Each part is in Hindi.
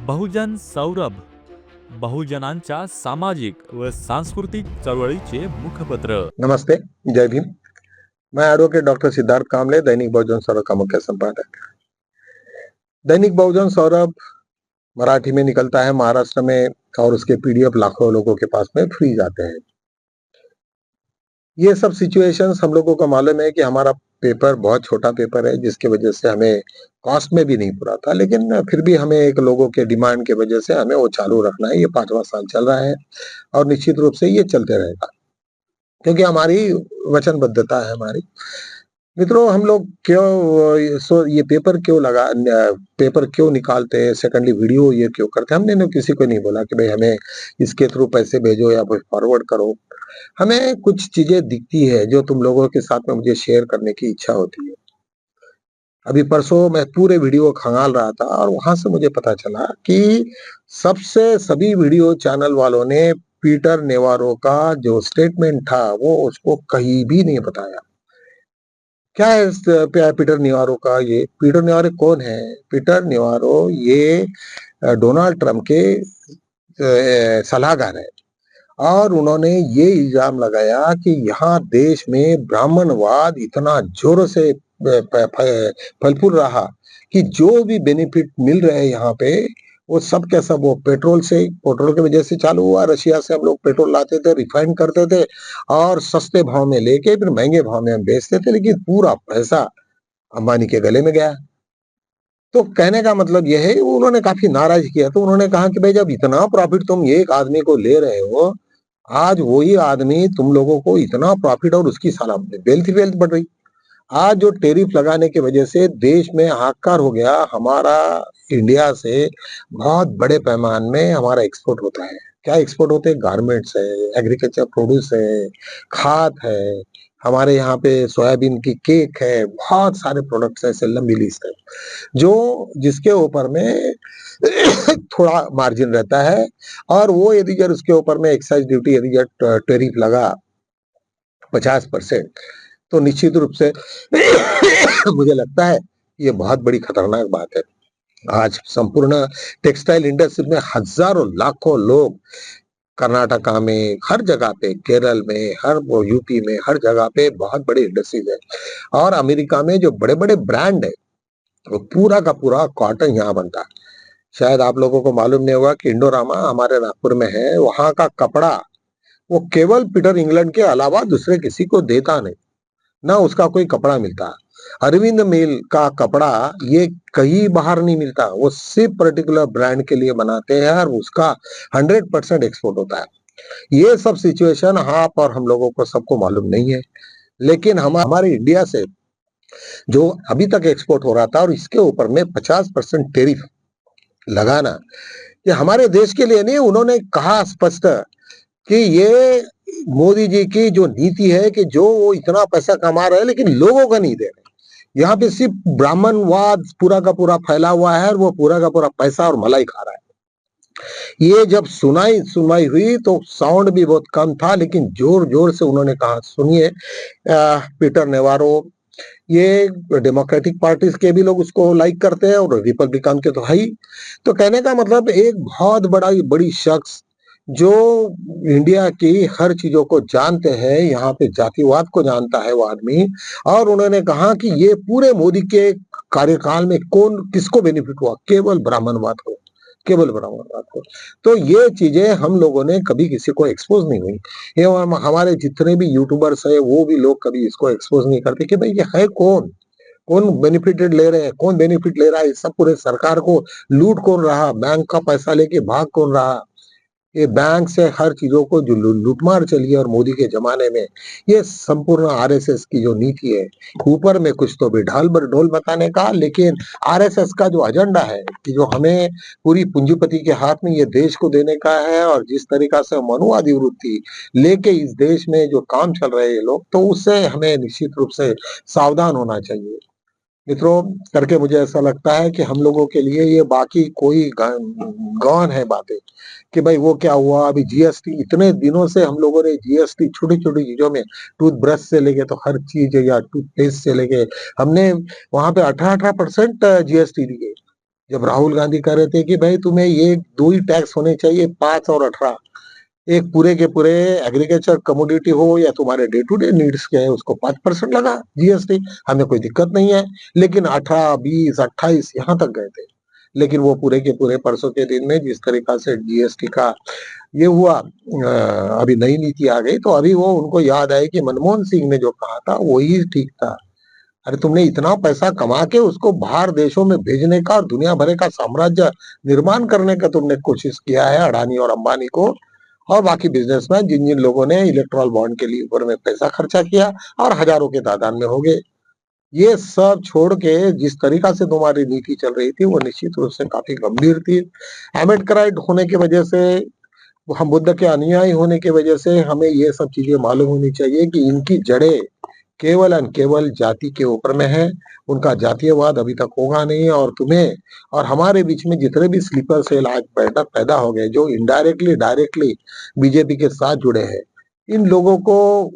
बहुजन सौरभ, बहुजनांच्या सामाजिक व सांस्कृतिक चळवळीचे मुखपत्र। नमस्ते, जय भीम। मैं एडवोकेट डॉक्टर सिद्धार्थ कामले, दैनिक बहुजन सौरभ का मुख्य संपादक। दैनिक बहुजन सौरभ मराठी में निकलता है महाराष्ट्र में और उसके पीडीएफ लाखों लोगों के पास में फ्री जाते हैं। ये सब सिचुएशंस हम लोगों को मालूम है कि हमारा पेपर बहुत छोटा पेपर है, जिसकी वजह से हमें कॉस्ट में भी नहीं पूरा था, लेकिन फिर भी हमें एक लोगों के डिमांड की वजह से हमें वो चालू रखना है। ये 5वां साल चल रहा है और निश्चित रूप से ये चलते रहेगा, क्योंकि हमारी वचनबद्धता है हमारी। मित्रों, हम लोग क्यों ये पेपर क्यों निकालते हैं, सेकंडली वीडियो ये क्यों करते हैं? हमने किसी को नहीं बोला कि भाई हमें इसके थ्रू पैसे भेजो या फिर फॉरवर्ड करो। हमें कुछ चीजें दिखती है जो तुम लोगों के साथ में मुझे शेयर करने की इच्छा होती है। अभी परसों मैं पूरे वीडियो खंगाल रहा था और वहां से मुझे पता चला कि सभी वीडियो चैनल वालों ने पीटर नेवारो का जो स्टेटमेंट था वो उसको कहीं भी नहीं बताया। क्या है पीटर नेवारो का? ये पीटर नेवारो कौन है? पीटर नेवारो ये डोनाल्ड ट्रंप के सलाहकार है और उन्होंने ये इल्जाम लगाया कि यहाँ देश में ब्राह्मणवाद इतना जोरों से फल फूल रहा कि जो भी बेनिफिट मिल रहे हैं यहाँ पे वो सब क्या सब वो पेट्रोल की वजह से चालू हुआ। रशिया से हम लोग पेट्रोल लाते थे, रिफाइन करते थे और सस्ते भाव में लेके फिर महंगे भाव में हम बेचते थे, लेकिन पूरा पैसा अंबानी के गले में गया। तो कहने का मतलब यह है, उन्होंने काफी नाराज किया। तो उन्होंने कहा कि भाई जब इतना प्रॉफिट तुम एक आदमी को ले रहे हो, आज वही आदमी तुम लोगों को इतना प्रॉफिट और उसकी साला वेल्थ बढ़ रही। आज जो टैरिफ लगाने की वजह से देश में हाहाकार हो गया। हमारा इंडिया से बहुत बड़े पैमाने में हमारा एक्सपोर्ट होता है। क्या एक्सपोर्ट होते हैं? गारमेंट्स है, एग्रीकल्चर प्रोड्यूस है, खाद है, हमारे यहाँ पे सोयाबीन की केक है, बहुत सारे प्रोडक्ट्स ऐसे लंबी लिस्ट है जो जिसके ऊपर में थोड़ा मार्जिन रहता है। और वो यदि जब उसके ऊपर में एक्साइज ड्यूटी यदि जब टैरिफ लगा 50%, तो निश्चित रूप से मुझे लगता है ये बहुत बड़ी खतरनाक बात है। आज संपूर्ण टेक्सटाइल इंडस्ट्री में हजारों लाखों लोग कर्नाटका में, हर जगह पे, केरल में, हर वो यूपी में, हर जगह पे बहुत बड़ी इंडस्ट्रीज है। और अमेरिका में जो बड़े बड़े ब्रांड है वो पूरा का पूरा कॉटन यहाँ बनता है। शायद आप लोगों को मालूम नहीं होगा कि इंडोरामा हमारे नागपुर में है। वहां का कपड़ा वो केवल पीटर इंग्लैंड के अलावा दूसरे किसी को देता नहीं, ना उसका कोई कपड़ा मिलता। अरविंद मिल का कपड़ा ये कहीं बाहर नहीं मिलता, वो सिर्फ पर्टिकुलर ब्रांड के लिए बनाते हैं और उसका 100% एक्सपोर्ट होता है। ये सब सिचुएशन आप और हम लोगों को सबको मालूम नहीं है, लेकिन हमारे इंडिया से जो अभी तक एक्सपोर्ट हो रहा था और इसके ऊपर में 50% टैरिफ लगाना, ये हमारे देश के लिए नहीं। उन्होंने कहा स्पष्ट कि ये मोदी जी की जो नीति है कि जो वो इतना पैसा कमा रहे हैं लेकिन लोगों का नहीं दे रहे। यहाँ पे सिर्फ ब्राह्मणवाद पूरा का पूरा फैला हुआ है और वो पूरा का पूरा पैसा और मलाई खा रहा है। ये जब सुनवाई हुई तो साउंड भी बहुत कम था, लेकिन जोर जोर से उन्होंने कहा। सुनिए, पीटर नेवारो, ये डेमोक्रेटिक पार्टीज के भी लोग उसको लाइक करते हैं और रिपब्लिकन के तो है ही। तो कहने का मतलब एक बहुत बड़ी शख्स जो इंडिया की हर चीजों को जानते हैं, यहाँ पे जातिवाद को जानता है वो आदमी, और उन्होंने कहा कि ये पूरे मोदी के कार्यकाल में कौन किसको बेनिफिट हुआ? केवल ब्राह्मणवाद को, केवल ब्राह्मणवाद को। तो ये चीजें हम लोगों ने कभी किसी को एक्सपोज नहीं हुई। ये हमारे जितने भी यूट्यूबर्स है वो भी लोग कभी इसको एक्सपोज नहीं करते कि भाई ये है कौन, कौन बेनिफिटेड ले रहे हैं, कौन बेनिफिट ले रहा है। सब पूरे सरकार को लूट कौन रहा, बैंक का पैसा लेके भाग कौन रहा। ये बैंक से हर चीजों को जो लूटमार चली है और मोदी के जमाने में ये संपूर्ण आरएसएस की जो नीति है, ऊपर में कुछ तो भी ढोल बताने का, लेकिन आरएसएस का जो एजेंडा है कि जो हमें पूरी पूंजीपति के हाथ में ये देश को देने का है, और जिस तरीका से मनुवादी वृत्ति लेके इस देश में जो काम चल रहे हैं लोग, तो उससे हमें निश्चित रूप से सावधान होना चाहिए। मित्रों, करके मुझे ऐसा लगता है कि हम लोगों के लिए ये बाकी कोई गौन है बातें कि भाई वो क्या हुआ। अभी जीएसटी, इतने दिनों से हम लोगों ने जीएसटी छोटी छोटी चीजों में, टूथब्रश से लेके तो हर चीज या टूथपेस्ट से लेके हमने वहां पे 18% जीएसटी दी है। जब राहुल गांधी कह रहे थे कि भाई तुम्हें ये 2 ही टैक्स होने चाहिए, 5 और 18, एक पूरे के पूरे एग्रीकल्चर कमोडिटी हो या तुम्हारे डे टू डे नीड्स के है उसको 5% लगा जीएसटी, हमें कोई दिक्कत नहीं है। लेकिन 18, 20, 28 यहाँ तक गए थे। लेकिन वो पूरे के पूरे परसों के दिन में जिस तरीका से जीएसटी का ये हुआ, अभी नई नीति आ गई तो अभी वो उनको याद आए कि मनमोहन सिंह ने जो कहा था वही ठीक था। अरे तुमने इतना पैसा कमा के उसको बाहर देशों में भेजने का और दुनिया भर का साम्राज्य निर्माण करने का तुमने कोशिश किया है अडानी और अंबानी को और बाकी बिजनेसमैन जिन जिन लोगों ने इलेक्ट्रल बॉन्ड के लिए ऊपर में पैसा खर्चा किया और हजारों के तादाद में हो गए। ये सब छोड़ के जिस तरीका से तुम्हारी नीति चल रही थी वो निश्चित रूप से काफी गंभीर थी। एमेटकराइट होने की वजह से, हम बुद्ध के अनुयायी होने की वजह से हमें ये सब चीजें मालूम होनी चाहिए कि इनकी जड़ें केवल एंड केवल जाति के ऊपर में है। उनका जातीयवाद अभी तक होगा नहीं और तुम्हें और हमारे बीच में जितने भी स्लीपर सेल आज पैदा हो गए जो इनडायरेक्टली डायरेक्टली बीजेपी के साथ जुड़े हैं, इन लोगों को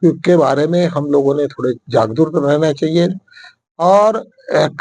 के बारे में हम लोगों ने थोड़े जागरूक रहना चाहिए और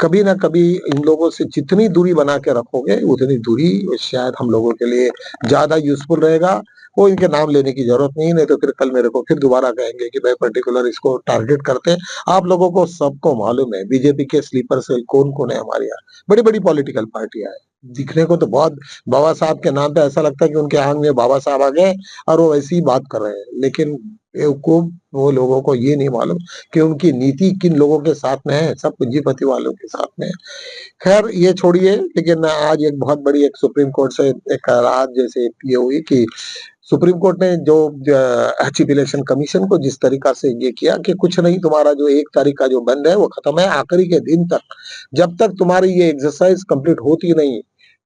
कभी ना कभी इन लोगों से जितनी दूरी बना के रखोगे उतनी दूरी शायद हम लोगों के लिए ज्यादा यूजफुल रहेगा। वो इनके नाम लेने की जरूरत नहीं तो फिर कल मेरे को फिर दोबारा कहेंगे कि भाई पर्टिकुलर इसको टारगेट करते हैं। आप लोगों को सबको मालूम है बीजेपी के स्लीपर सेल कौन कौन है हमारे यहाँ। बड़ी बड़ी पॉलिटिकल पार्टियां है, दिखने को तो बहुत बाबा साहब के नाम पे ऐसा लगता है कि उनके आंग में बाबा साहब आ गए और वो वैसी ही बात कर रहे हैं, लेकिन बेवकूफ वो लोगों को ये नहीं मालूम कि उनकी नीति किन लोगों के साथ में है, सब पूंजीपति वालों के साथ में है। खैर ये छोड़िए, लेकिन आज एक बहुत बड़ी एक सुप्रीम कोर्ट से एक राहत जैसे ये हुई कि सुप्रीम कोर्ट ने जो चीफ इलेक्शन कमीशन को जिस तरीका से ये किया कि कुछ नहीं, तुम्हारा जो 1 तारीख का जो बंद है वो खत्म है, आखिरी के दिन तक जब तक तुम्हारी ये एक्सरसाइज कंप्लीट होती नहीं,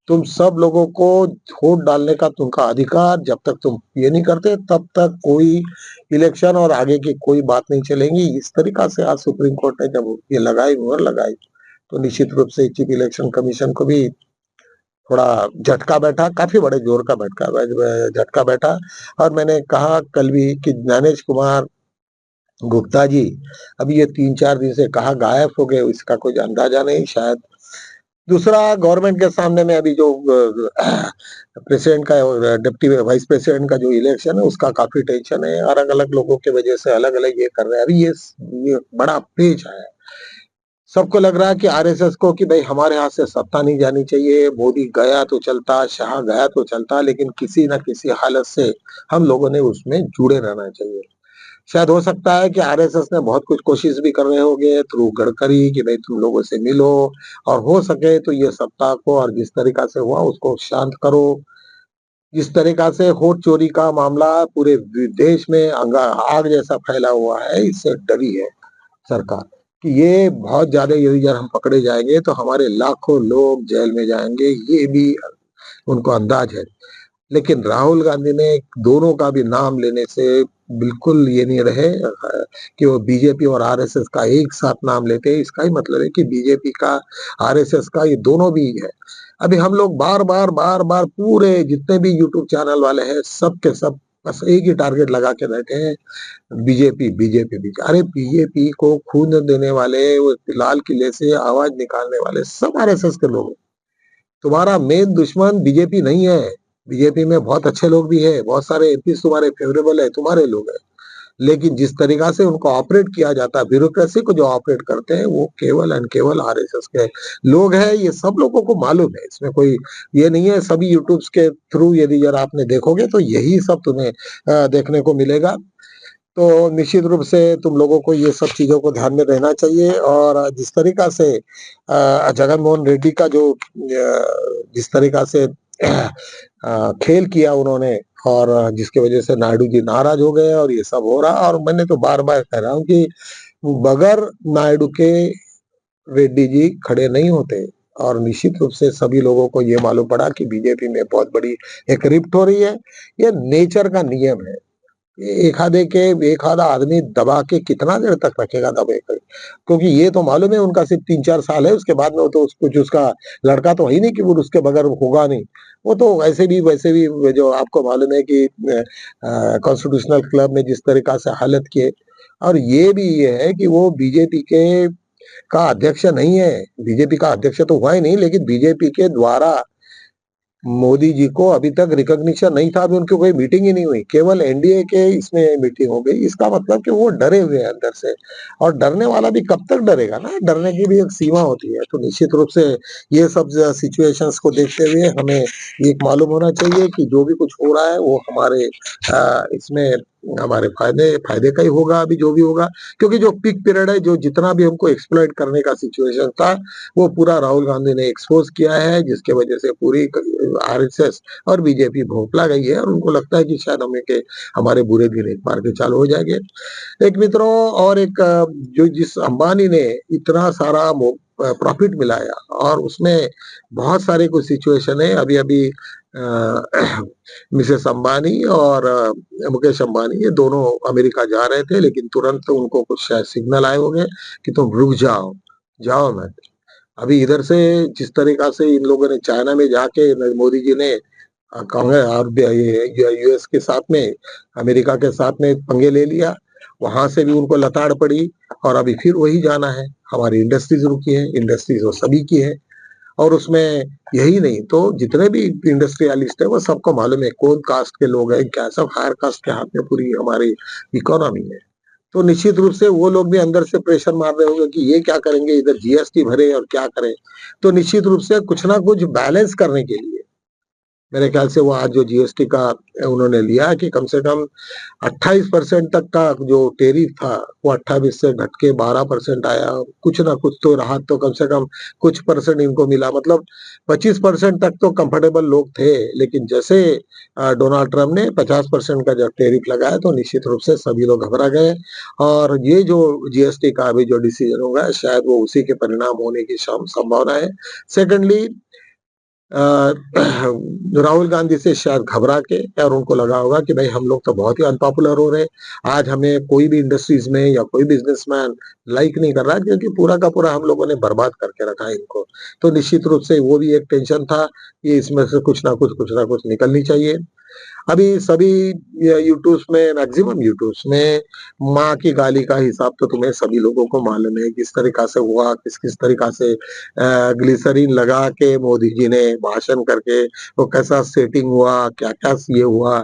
तुम सब लोगों को वोट डालने का तुमका अधिकार, जब तक तुम ये नहीं करते तब तक कोई इलेक्शन और आगे की कोई बात नहीं चलेगी। इस तरीका से आज सुप्रीम कोर्ट ने जब ये लगाई, मुहर लगाई, तो निश्चित रूप से चीफ इलेक्शन कमीशन को भी थोड़ा झटका बैठा, काफी बड़े जोर का झटका बैठा। और मैंने कहा कल भी कि ज्ञानेश कुमार गुप्ता जी अभी ये 3-4 दिन से कहाँ गायब हो गए, इसका कोई अंदाजा नहीं शायद। दूसरा, गवर्नमेंट के सामने में अभी जो प्रेसिडेंट का और डिप्टी वाइस प्रेसिडेंट का जो इलेक्शन है उसका काफी टेंशन है, अलग अलग लोगों की वजह से अलग अलग ये कर रहे हैं। अभी ये बड़ा पेच है, सबको लग रहा है कि आरएसएस को कि भाई हमारे हाथ से सत्ता नहीं जानी चाहिए, मोदी गया तो चलता, शाह गया तो चलता, लेकिन किसी न किसी हालत से हम लोगों ने उसमें जुड़े रहना चाहिए। शायद हो सकता है कि आरएसएस ने बहुत कुछ कोशिश भी कर रहे होंगे थ्रू गडकरी कि भाई तुम लोगों से मिलो और हो सके तो ये सत्ता को और जिस तरीका से हुआ उसको शांत करो। जिस तरीका से वोट चोरी का मामला पूरे देश में आग जैसा फैला हुआ है, इससे डरी है सरकार कि ये बहुत ज्यादा यदि हम पकड़े जाएंगे तो हमारे लाखों लोग जेल में जाएंगे, ये भी उनको अंदाज है। लेकिन राहुल गांधी ने दोनों का भी नाम लेने से बिल्कुल ये नहीं रहे कि वो बीजेपी और आरएसएस का एक साथ नाम लेते हैं। इसका ही मतलब है कि बीजेपी का, आरएसएस का, ये दोनों भी है। अभी हम लोग बार बार पूरे जितने भी यूट्यूब चैनल वाले हैं सब के सब बस एक ही टारगेट लगा के बैठे हैं, बीजेपी बीजेपी बीजेपी। अरे बीजेपी को खून देने वाले, वो लाल किले से आवाज निकालने वाले सब आरएसएस के लोग हैं। तुम्हारा मेन दुश्मन बीजेपी नहीं है। बीजेपी में बहुत अच्छे लोग भी है, बहुत सारे एमपी तुम्हारे फेवरेबल है, तुम्हारे लोग हैं, लेकिन जिस तरीका से उनको ऑपरेट किया जाता है, ब्यूरोक्रेसी को जो ऑपरेट करते हैं वो केवल एंड केवल आरएसएस के लोग हैं। ये सब लोगों को मालूम है, इसमें कोई ये नहीं है। सभी यूट्यूब्स के थ्रू यदि जरा आपने देखोगे तो यही सब तुम्हें देखने को मिलेगा। तो निश्चित रूप से तुम लोगों को ये सब चीजों को ध्यान में रहना चाहिए। और जिस तरीका से जगन मोहन रेड्डी का जो जिस तरीका से खेल किया उन्होंने और जिसकी वजह से नायडू जी नाराज हो गए और ये सब हो रहा, और मैंने तो बार बार कह रहा हूँ कि बगैर नायडू के रेड्डी जी खड़े नहीं होते। और निश्चित रूप से सभी लोगों को ये मालूम पड़ा कि बीजेपी में बहुत बड़ी एक रिफ्ट हो रही है। ये नेचर का नियम है, एक आधा आदमी दबा के कितना देर तक रखेगा दबे कर, क्योंकि ये तो मालूम है उनका सिर्फ 3-4 साल है, उसके बाद में वो तो कुछ उसका लड़का तो है ही नहीं कि वो उसके बगैर होगा नहीं। वो तो वैसे भी जो आपको मालूम है कि कॉन्स्टिट्यूशनल क्लब में जिस तरीका से हालत किए, और ये भी ये है कि वो बीजेपी के का अध्यक्ष नहीं है, बीजेपी का अध्यक्ष तो हुआ ही नहीं, लेकिन बीजेपी के द्वारा मोदी जी को अभी तक रिकॉग्निशन नहीं था, अभी उनकी कोई मीटिंग ही नहीं हुई, केवल एनडीए के इसमें मीटिंग हो गई। इसका मतलब कि वो डरे हुए हैं अंदर से, और डरने वाला भी कब तक डरेगा ना, डरने की भी एक सीमा होती है। तो निश्चित रूप से ये सब सिचुएशंस को देखते हुए हमें ये मालूम होना चाहिए कि जो भी कुछ हो रहा है वो हमारे इसमें हमारे फायदे का ही होगा, अभी जो भी होगा, क्योंकि जो पीक पीरियड है, जो जितना भी हमको एक्सप्लॉइट करने का सिचुएशन था, वो पूरा राहुल गांधी ने एक्सपोज किया है, जिसके वजह से पूरी आरएसएस और बीजेपी भोंकला गई है, और उनको लगता है कि शायद हमारे बुरे दिन एक बार के चालू हो जाएंगे। एक मित्रों, और एक जो जिस अंबानी ने इतना सारा प्रॉफिट मिलाया, और उसमें बहुत सारे कुछ सिचुएशन है। अभी अभी मिसेस अंबानी और मुकेश अंबानी, ये दोनों अमेरिका जा रहे थे, लेकिन तुरंत उनको कुछ शायद सिग्नल आए होंगे कि तुम रुक जाओ, जाओ मत। अभी इधर से जिस तरीका से इन लोगों ने चाइना में जाके मोदी जी ने कांग्रेस और ये यूएस के साथ में, अमेरिका के साथ में पंगे ले लिया, वहां से भी उनको लताड़ पड़ी, और अभी फिर वही जाना है। हमारी इंडस्ट्रीज रुकी है, इंडस्ट्रीज वो सभी की है, और उसमें यही नहीं तो जितने भी इंडस्ट्रियलिस्ट है वो सबको मालूम है कौन कास्ट के लोग हैं, क्या सब हायर कास्ट के हाथ में पूरी हमारी इकोनॉमी है। तो निश्चित रूप से वो लोग भी अंदर से प्रेशर मार रहे होंगे कि ये क्या करेंगे, इधर जीएसटी भरे और क्या करें। तो निश्चित रूप से कुछ ना कुछ बैलेंस करने के लिए मेरे ख्याल से वो आज जो जीएसटी का उन्होंने लिया कि कम से कम 28% तक का जो टेरिफ था, वो 28 से घट के 12% आया। कुछ ना कुछ तो राहत तो कम से कम कुछ परसेंट इनको मिला, मतलब 25% तक तो कंफर्टेबल लोग थे। लेकिन जैसे डोनाल्ड ट्रंप ने 50% का जब टेरिफ लगाया, तो निश्चित रूप से सभी लोग घबरा गए, और ये जो जीएसटी का अभी जो डिसीजन होगा, शायद वो उसी के परिणाम होने की संभावना है। सेकेंडली, राहुल गांधी से शायद घबरा के, और उनको लगा होगा कि भाई हम लोग तो बहुत ही अनपॉपुलर हो रहे हैं, आज हमें कोई भी इंडस्ट्रीज में या कोई बिजनेसमैन लाइक नहीं कर रहा है, क्योंकि पूरा का पूरा हम लोगों ने बर्बाद करके रखा है इनको। तो निश्चित रूप से वो भी एक टेंशन था कि इसमें से कुछ ना कुछ निकलनी चाहिए। अभी सभी यूट्यूब्स में, मैक्सिमम यूट्यूब्स में माँ की गाली का हिसाब तो तुम्हें सभी लोगों को मालूम है, किस तरीका से हुआ, किस किस तरीका से ग्लिसरीन लगा के मोदी जी ने भाषण करके वो कैसा सेटिंग हुआ, क्या क्या ये हुआ,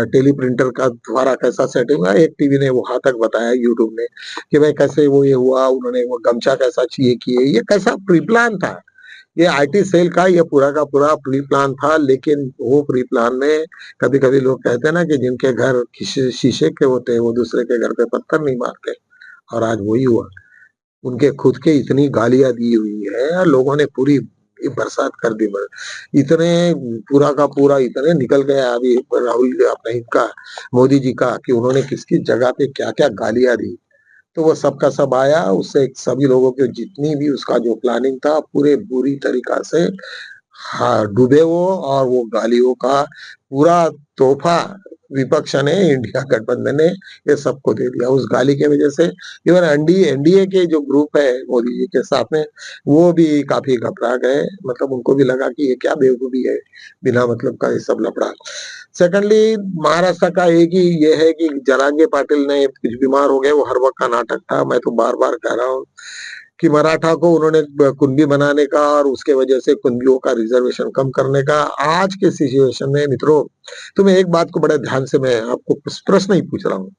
टेली प्रिंटर का द्वारा कैसा सेटिंग हुआ। एक टीवी ने वहां तक बताया, यूट्यूब ने, कि भाई कैसे वो ये हुआ, उन्होंने वो गमछा कैसा चाहिए किए, ये कैसा प्री प्लान था। ये आईटी सेल का ये पूरा का पूरा प्री प्लान था। लेकिन वो प्री प्लान में कभी कभी लोग कहते हैं ना कि जिनके घर शीशे के होते हैं वो दूसरे के घर पे पत्थर नहीं मारते, और आज वही हुआ। उनके खुद के इतनी गालियां दी हुई है, लोगों ने पूरी बरसात कर दी। इतने पूरा का पूरा इतने निकल गया अभी राहुल अपने इनका, मोदी जी का, कि उन्होंने किसकी जगह पे क्या क्या गालियां दी। तो वो सबका सब आया, उससे सभी लोगों के जितनी भी उसका जो प्लानिंग था पूरे बुरी तरीका से हाँ डूबे वो, और वो गालियों का पूरा तोहफा विपक्ष ने, इंडिया गठबंधन ने ये सबको दे दिया। उस गाली के वजह से इवन एनडीए के जो ग्रुप है मोदी जी के साथ में, वो भी काफी घबरा गए, मतलब उनको भी लगा कि ये क्या बेवकूफी है, बिना मतलब का ये सब लफड़ा। सेकंडली, महाराष्ट्र का एक ही ये है कि जरांगे पाटिल ने कुछ बीमार हो गए, वो हर वक्त का नाटक था। मैं तो बार बार कह रहा हूँ कि मराठा को उन्होंने कुंडी बनाने का, और उसके वजह से कुंडियों का रिजर्वेशन कम करने का, आज के सिचुएशन में मित्रों, तो मैं एक बात को बड़े ध्यान से मैं आपको प्रश्न ही पूछ रहा हूँ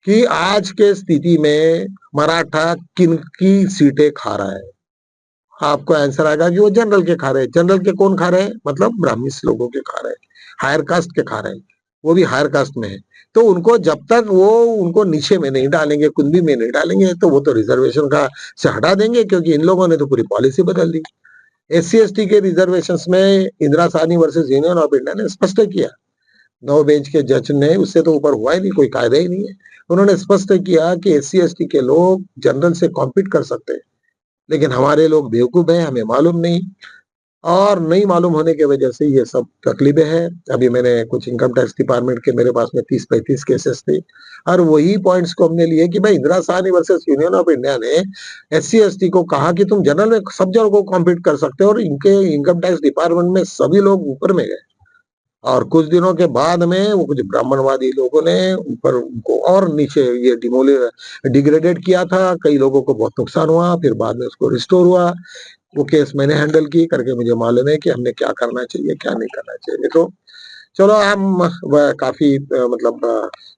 कि आज के स्थिति में मराठा किन की सीटें खा रहा है। आपको आंसर आएगा कि वो जनरल के खा रहे हैं। जनरल के कौन खा रहे हैं? मतलब ब्राह्मण लोगों के खा रहे हैं, हायर कास्ट के खा रहे हैं, वो भी हायर कास्ट में है। तो उनको जब तक वो उनको नीचे में नहीं डालेंगे, कुंडी में नहीं डालेंगे, तो वो तो रिजर्वेशन का से हटा देंगे, क्योंकि इन लोगों ने तो पूरी पॉलिसी बदल दी। एससी एसटी के रिजर्वेशन में Indira Sahni versus union of India ने स्पष्ट किया, 9 बेंच के जज ने, उससे तो ऊपर हुआ ही नहीं, कोई कायदा ही नहीं है। उन्होंने स्पष्ट किया कि एससी एसटी के लोग जनरल से कॉम्पीट कर सकते हैं, लेकिन हमारे लोग बेवकूफ हैं, हमें मालूम नहीं, और नहीं मालूम होने की वजह से ये सब तकलीफें हैं। अभी मैंने कुछ इनकम टैक्स डिपार्टमेंट के, मेरे पास में 30-35 केसेस थे, और वही पॉइंट्स को हमने लिए कि भाई Indira Sahni versus union of India ने एससी एसटी को कहा कि तुम जनरल में सब जनों को कॉम्पीट कर सकते हो, और इनके इनकम टैक्स डिपार्टमेंट में सभी लोग ऊपर में गए। और कुछ दिनों के बाद में वो कुछ ब्राह्मणवादी लोगों ने ऊपर उनको और नीचे ये डिग्रेडेड किया था, कई लोगों को बहुत नुकसान हुआ, फिर बाद में उसको रिस्टोर हुआ। वो केस मैंने हैंडल की करके मुझे मालूम है कि हमने क्या करना चाहिए क्या नहीं करना चाहिए। तो चलो हम वह काफी मतलब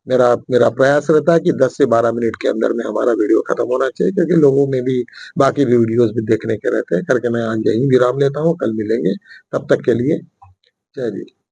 मेरा मेरा प्रयास रहता है कि 10 से 12 मिनट के अंदर में हमारा वीडियो खत्म होना चाहिए, क्योंकि लोगों में भी बाकी भी वीडियोस भी देखने के रहते हैं। करके मैं आज यहीं विराम लेता हूँ, कल मिलेंगे, तब तक के लिए जय जी।